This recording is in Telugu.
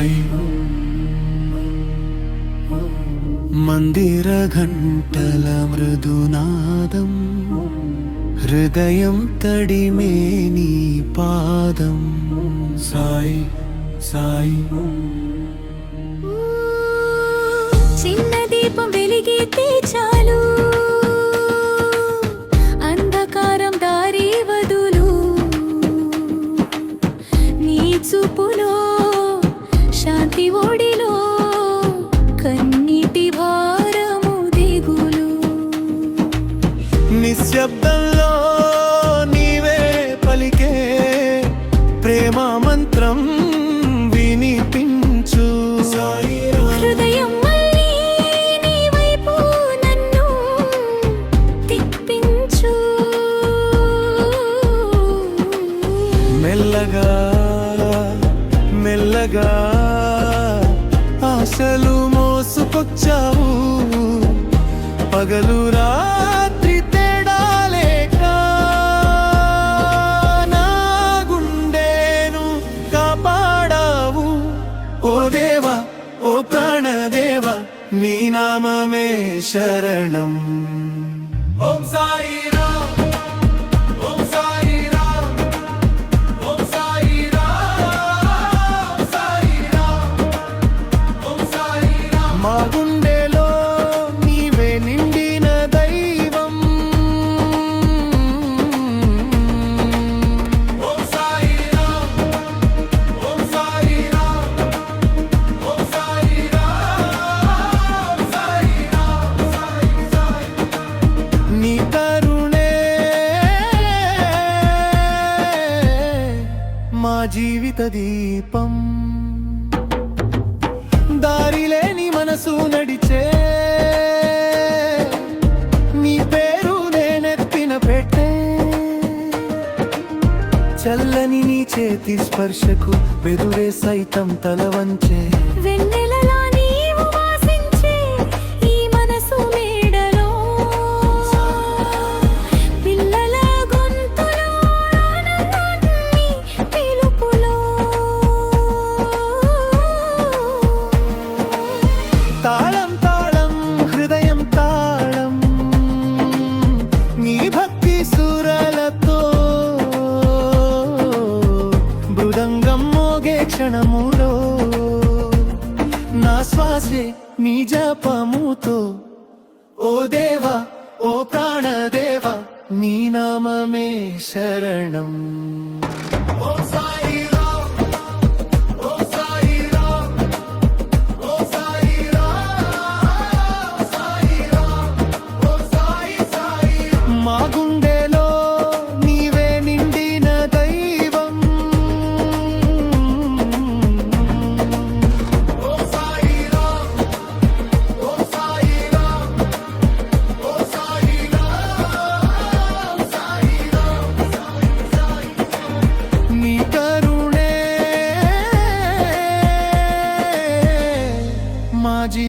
సాయి మందిర ఘంటల మృదునాదం హృదయం తడిమే నీ పాదం సాయి సాయి చిన్న దీపం వెలిగితే చాలు అంధకారం దారి వదులు నీ చూపులో శాంతి ఓడిలో కన్నీటి భారము దిగులు నిశ్శబ్దంలో నీవే పలికే ప్రేమ మంత్రం వినిపించు హృదయం మళ్ళీ నీ వైపు నన్ను తిప్పించు మెల్లగా మెల్లగా ఆశలు మోసుకొచ్చావు పగలు రాత్రి తేడా లేక నా గుండెను కాపాడావు ఓ దేవా ఓ ప్రాణదేవా నీ నామమే శరణం ఓం సాయి రామ్ ఓం సాయి రామ్ ఓం సాయి రామ్ సాయి రామ్ ఓం సాయి రామ్ మా గుండెలో నీవే నిండిన దైవం ఓం సాయి రామ్ ఓం సాయి రామ్ ఓం సాయి రామ్ సాయి రామ్ సాయి సాయి నీ కరుణే మా జీవిత దీపం దారిలేని మనసు నడిచే నీ పేరు నేనెత్తిన పెట్టే చల్లని నీ చేతి స్పర్శకు బెదురే సైతం తల వంచే వెన్నెలలా నీవు వాసించే ఈ మనసు మేడలో పిల్లల గొంతులో ఆనందాన్ని పిలుపులో తాళం తాళం హృదయం తాళం నీ భక్తి సురలతో మృదంగం మోగే క్షణములో నా శ్వాసే నీ జపముతో ఓ దేవా ఓ ప్రాణదేవా నీ నామమే శరణం ఓం